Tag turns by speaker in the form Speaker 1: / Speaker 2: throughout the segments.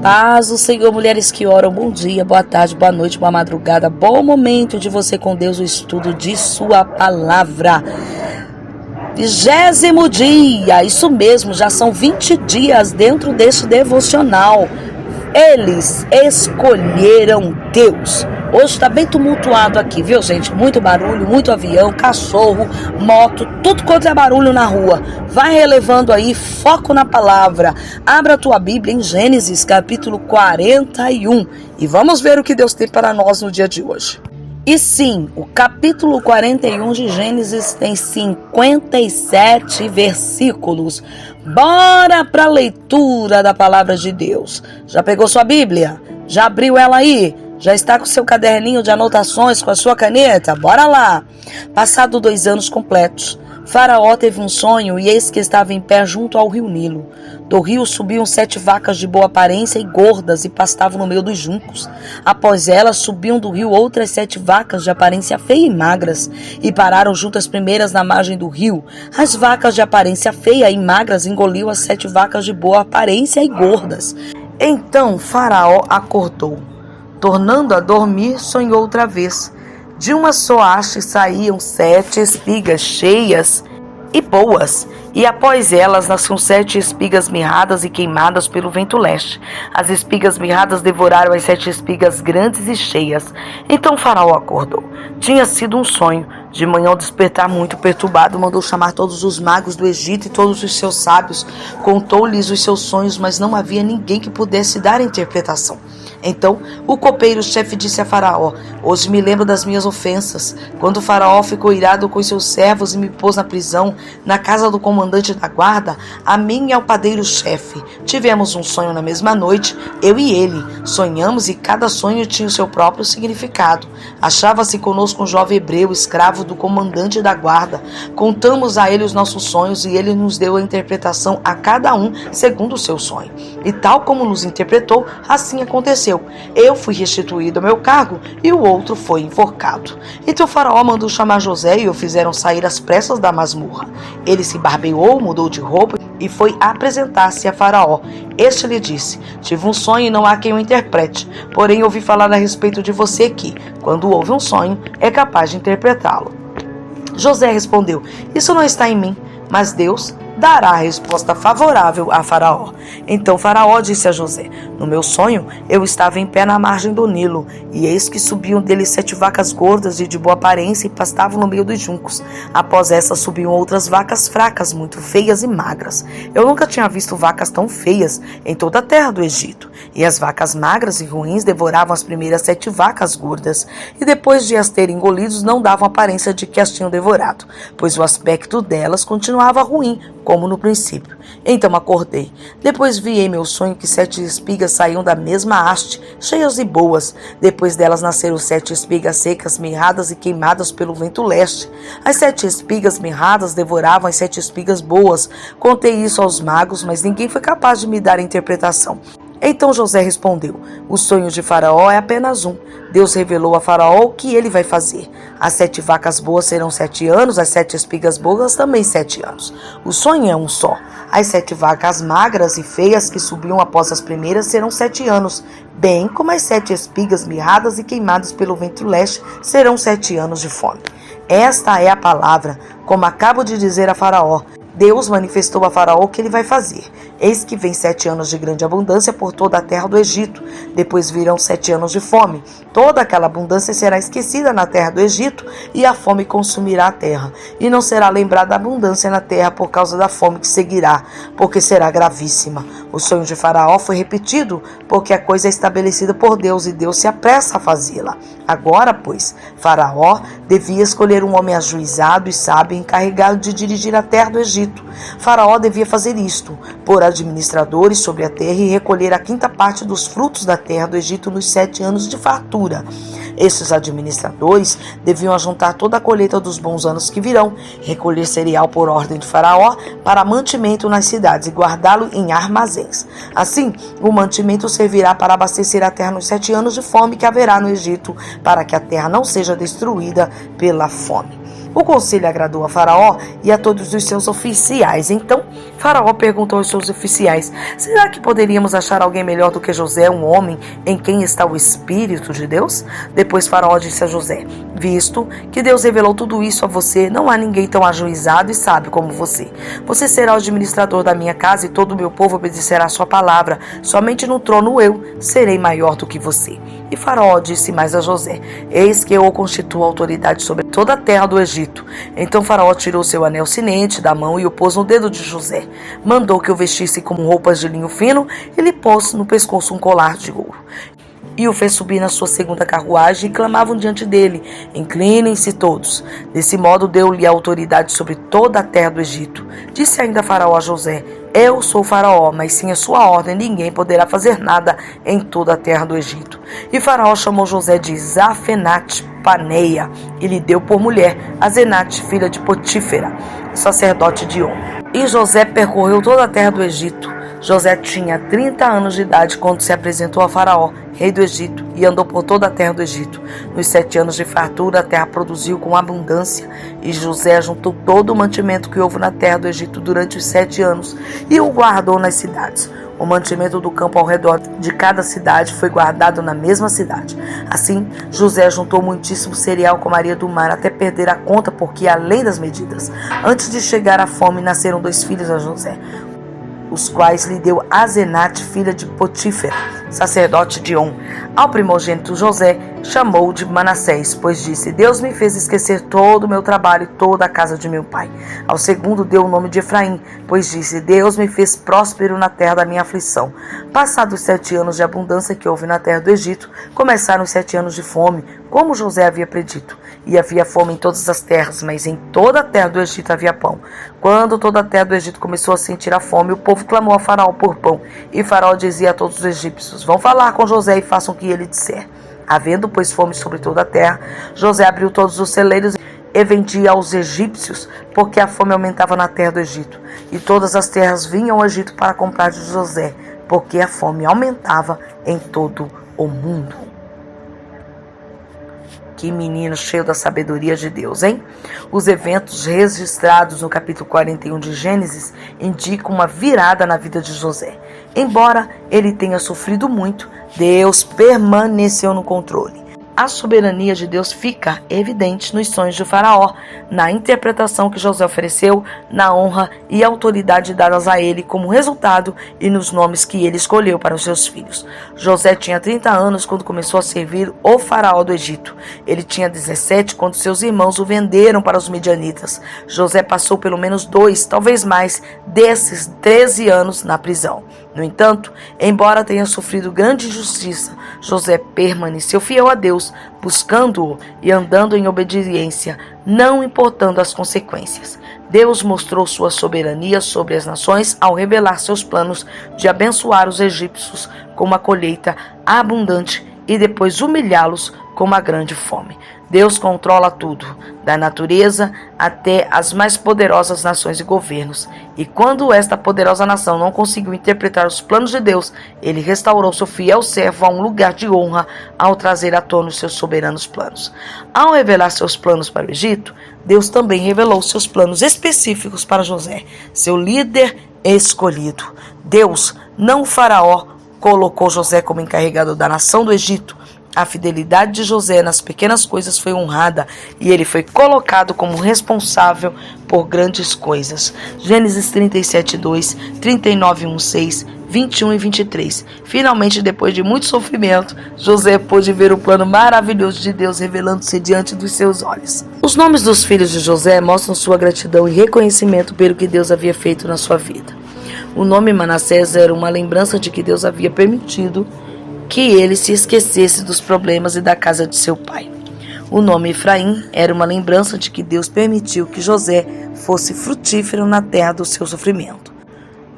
Speaker 1: Paz do Senhor, mulheres que oram, bom dia, boa tarde, boa noite, boa madrugada, bom momento de você com Deus, o estudo de sua palavra. 20º dia, isso mesmo, já são 20 dias dentro deste devocional. Eles escolheram Deus. Hoje está bem tumultuado aqui, viu, gente? Muito barulho, muito avião, cachorro, moto, tudo quanto é barulho na rua. Vai relevando aí, foco na palavra. Abra a tua Bíblia em Gênesis, capítulo 41. E vamos ver o que Deus tem para nós no dia de hoje. E sim, o capítulo 41 de Gênesis tem 57 versículos. Bora para a leitura da palavra de Deus. Já pegou sua Bíblia? Já abriu ela aí? Já está com seu caderninho de anotações, com a sua caneta? Bora lá! Passado 2 anos completos, Faraó teve um sonho e eis que estava em pé junto ao rio Nilo. Do rio subiam 7 vacas de boa aparência e gordas e pastavam no meio dos juncos. Após elas subiam do rio outras 7 vacas de aparência feia e magras e pararam junto às primeiras na margem do rio. As vacas de aparência feia e magras engoliam as 7 vacas de boa aparência e gordas. Então Faraó acordou. Tornando a dormir, sonhou outra vez. De uma só haste saíam 7 espigas cheias e boas, e após elas nasciam 7 espigas mirradas e queimadas pelo vento leste. As espigas mirradas devoraram as 7 espigas grandes e cheias. Então Faraó acordou. Tinha sido um sonho. De manhã, ao despertar muito perturbado, mandou chamar todos os magos do Egito e todos os seus sábios. Contou-lhes os seus sonhos, mas não havia ninguém que pudesse dar a interpretação. Então o copeiro-chefe disse a Faraó: hoje me lembro das minhas ofensas. Quando o Faraó ficou irado com seus servos e me pôs na prisão, na casa do comandante da guarda, a mim e ao padeiro-chefe. Tivemos um sonho na mesma noite, eu e ele. Sonhamos e cada sonho tinha o seu próprio significado. Achava-se conosco um jovem hebreu, escravo do comandante da guarda. Contamos a ele os nossos sonhos e ele nos deu a interpretação a cada um segundo o seu sonho. E tal como nos interpretou, assim aconteceu. Eu fui restituído ao meu cargo e o outro foi enforcado. Então o Faraó mandou chamar José e o fizeram sair às pressas da masmorra. Ele se barbeou, mudou de roupa e foi apresentar-se a Faraó. Este lhe disse: tive um sonho e não há quem o interprete. Porém ouvi falar a respeito de você que, quando ouve um sonho, é capaz de interpretá-lo. José respondeu: isso não está em mim, mas Deus dará a resposta favorável a Faraó. Então Faraó disse a José: no meu sonho eu estava em pé na margem do Nilo, e eis que subiam dele 7 vacas gordas e de boa aparência e pastavam no meio dos juncos. Após essas subiam outras vacas fracas, muito feias e magras. Eu nunca tinha visto vacas tão feias em toda a terra do Egito. E as vacas magras e ruins devoravam as primeiras 7 vacas gordas, e depois de as terem engolidos não davam aparência de que as tinham devorado, pois o aspecto delas continuava ruim, como no princípio. Então acordei. Depois vi em meu sonho que 7 espigas saíam da mesma haste, cheias e boas. Depois delas nasceram 7 espigas secas, mirradas e queimadas pelo vento leste. As 7 espigas mirradas devoravam as 7 espigas boas. Contei isso aos magos, mas ninguém foi capaz de me dar a interpretação. Então José respondeu: o sonho de Faraó é apenas um. Deus revelou a Faraó o que ele vai fazer. As 7 vacas boas serão 7 anos, as 7 espigas boas também 7 anos. O sonho é um só. As 7 vacas magras e feias que subiam após as primeiras serão 7 anos, bem como as 7 espigas mirradas e queimadas pelo vento leste serão 7 anos de fome. Esta é a palavra, como acabo de dizer a Faraó. Deus manifestou a Faraó o que ele vai fazer. Eis que vem 7 anos de grande abundância por toda a terra do Egito. Depois virão 7 anos de fome. Toda aquela abundância será esquecida na terra do Egito e a fome consumirá a terra. E não será lembrada a abundância na terra por causa da fome que seguirá, porque será gravíssima. O sonho de Faraó foi repetido porque a coisa é estabelecida por Deus e Deus se apressa a fazê-la. Agora, pois, Faraó devia escolher um homem ajuizado e sábio encarregado de dirigir a terra do Egito. Faraó devia fazer isto: pôr administradores sobre a terra e recolher a 5ª parte dos frutos da terra do Egito nos 7 anos de fartura. Estes administradores deviam ajuntar toda a colheita dos bons anos que virão, recolher cereal por ordem de Faraó para mantimento nas cidades e guardá-lo em armazéns. Assim, o mantimento servirá para abastecer a terra nos 7 anos de fome que haverá no Egito, para que a terra não seja destruída pela fome. O conselho agradou a Faraó e a todos os seus oficiais. Então, Faraó perguntou aos seus oficiais: será que poderíamos achar alguém melhor do que José, um homem em quem está o Espírito de Deus? Depois Faraó disse a José: visto que Deus revelou tudo isso a você, não há ninguém tão ajuizado e sábio como você. Você será o administrador da minha casa e todo o meu povo obedecerá a sua palavra. Somente no trono eu serei maior do que você. E Faraó disse mais a José: eis que eu o constituo autoridade sobre toda a terra do Egito. Então Faraó tirou seu anel sinente da mão e o pôs no dedo de José. Mandou que o vestisse com roupas de linho fino e lhe pôs no pescoço um colar de ouro. E o fez subir na sua segunda carruagem e clamavam diante dele: inclinem-se todos. Desse modo deu-lhe autoridade sobre toda a terra do Egito. Disse ainda Faraó a José: eu sou Faraó, mas sem a sua ordem ninguém poderá fazer nada em toda a terra do Egito. E Faraó chamou José de Zafenate-Paneia e lhe deu por mulher a Zenate, filha de Potífera, sacerdote de On. E José percorreu toda a terra do Egito. José tinha 30 anos de idade quando se apresentou a Faraó, rei do Egito, e andou por toda a terra do Egito. Nos 7 anos de fartura, a terra produziu com abundância, e José juntou todo o mantimento que houve na terra do Egito durante os 7 anos, e o guardou nas cidades. O mantimento do campo ao redor de cada cidade foi guardado na mesma cidade. Assim, José juntou muitíssimo cereal como a areia do mar, até perder a conta, porque além das medidas. Antes de chegar à fome, nasceram 2 filhos a José, os quais lhe deu Azenate, filha de Potífera, sacerdote de On. Ao primogênito José chamou de Manassés, pois disse: Deus me fez esquecer todo o meu trabalho e toda a casa de meu pai. Ao segundo deu o nome de Efraim, pois disse: Deus me fez próspero na terra da minha aflição. Passados 7 anos de abundância que houve na terra do Egito, começaram os 7 anos de fome, como José havia predito. E havia fome em todas as terras, mas em toda a terra do Egito havia pão. Quando toda a terra do Egito começou a sentir a fome, o povo clamou a Faraó por pão. E Faraó dizia a todos os egípcios: vão falar com José e façam o que ele disser. Havendo, pois, fome sobre toda a terra, José abriu todos os celeiros e vendia aos egípcios, porque a fome aumentava na terra do Egito. E todas as terras vinham ao Egito para comprar de José, porque a fome aumentava em todo o mundo. Que menino cheio da sabedoria de Deus, hein? Os eventos registrados no capítulo 41 de Gênesis indicam uma virada na vida de José. Embora ele tenha sofrido muito, Deus permaneceu no controle. A soberania de Deus fica evidente nos sonhos de Faraó, na interpretação que José ofereceu, na honra e autoridade dadas a ele como resultado e nos nomes que ele escolheu para os seus filhos. José tinha 30 anos quando começou a servir o Faraó do Egito. Ele tinha 17 quando seus irmãos o venderam para os medianitas. José passou pelo menos 2, talvez mais, desses 13 anos na prisão. No entanto, embora tenha sofrido grande injustiça, José permaneceu fiel a Deus, buscando-o e andando em obediência, não importando as consequências. Deus mostrou sua soberania sobre as nações ao revelar seus planos de abençoar os egípcios com uma colheita abundante e depois humilhá-los com uma grande fome. Deus controla tudo, da natureza até as mais poderosas nações e governos. E quando esta poderosa nação não conseguiu interpretar os planos de Deus, ele restaurou seu fiel servo a um lugar de honra ao trazer à tona os seus soberanos planos. Ao revelar seus planos para o Egito, Deus também revelou seus planos específicos para José, seu líder escolhido. Deus, não o Faraó, colocou José como encarregado da nação do Egito. A fidelidade de José nas pequenas coisas foi honrada e ele foi colocado como responsável por grandes coisas. Gênesis 37:2, 39:1-6, 21 e 23. Finalmente, depois de muito sofrimento, José pôde ver o plano maravilhoso de Deus revelando-se diante dos seus olhos. Os nomes dos filhos de José mostram sua gratidão e reconhecimento pelo que Deus havia feito na sua vida. O nome Manassés era uma lembrança de que Deus havia permitido que ele se esquecesse dos problemas e da casa de seu pai. O nome Efraim era uma lembrança de que Deus permitiu que José fosse frutífero na terra do seu sofrimento.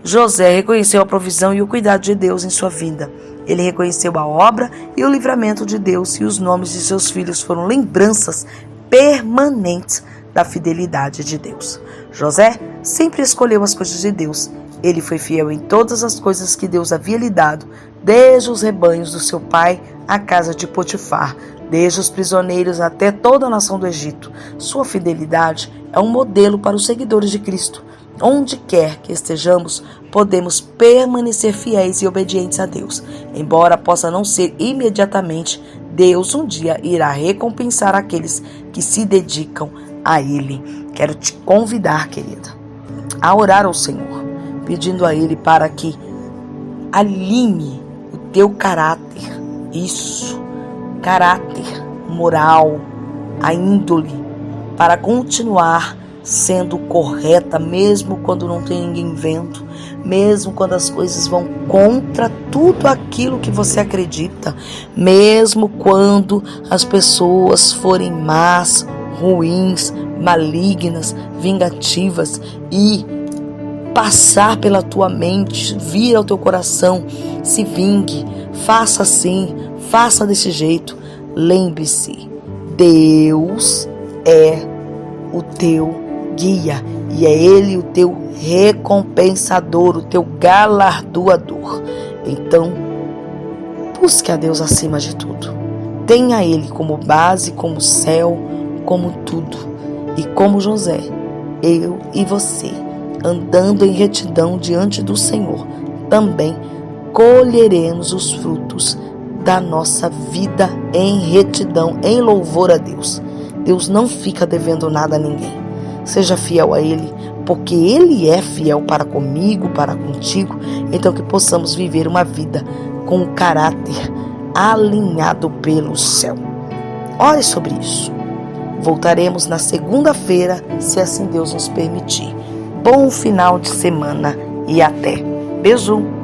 Speaker 1: José reconheceu a provisão e o cuidado de Deus em sua vida. Ele reconheceu a obra e o livramento de Deus, e os nomes de seus filhos foram lembranças permanentes da fidelidade de Deus. José sempre escolheu as coisas de Deus. Ele foi fiel em todas as coisas que Deus havia lhe dado, desde os rebanhos do seu pai à casa de Potifar, desde os prisioneiros até toda a nação do Egito. Sua fidelidade é um modelo para os seguidores de Cristo. Onde quer que estejamos, podemos permanecer fiéis e obedientes a Deus. Embora possa não ser imediatamente, Deus um dia irá recompensar aqueles que se dedicam a Ele. Quero te convidar, querida, a orar ao Senhor, pedindo a Ele para que alinhe o teu caráter, caráter moral, a índole, para continuar sendo correta, mesmo quando não tem ninguém vendo, mesmo quando as coisas vão contra tudo aquilo que você acredita, mesmo quando as pessoas forem más, ruins, malignas, vingativas e passar pela tua mente, vir ao teu coração, se vingue, faça assim, faça desse jeito. Lembre-se, Deus é o teu guia e é Ele o teu recompensador, o teu galardoador. Então, busque a Deus acima de tudo. Tenha Ele como base, como céu, como tudo. E como José, eu e você, andando em retidão diante do Senhor, também colheremos os frutos da nossa vida em retidão, em louvor a Deus. Deus não fica devendo nada a ninguém. Seja fiel a Ele, porque Ele é fiel para comigo, para contigo. Então que possamos viver uma vida com um caráter alinhado pelo céu. Ore sobre isso. Voltaremos na segunda-feira, se assim Deus nos permitir. Bom final de semana e até. Beijo!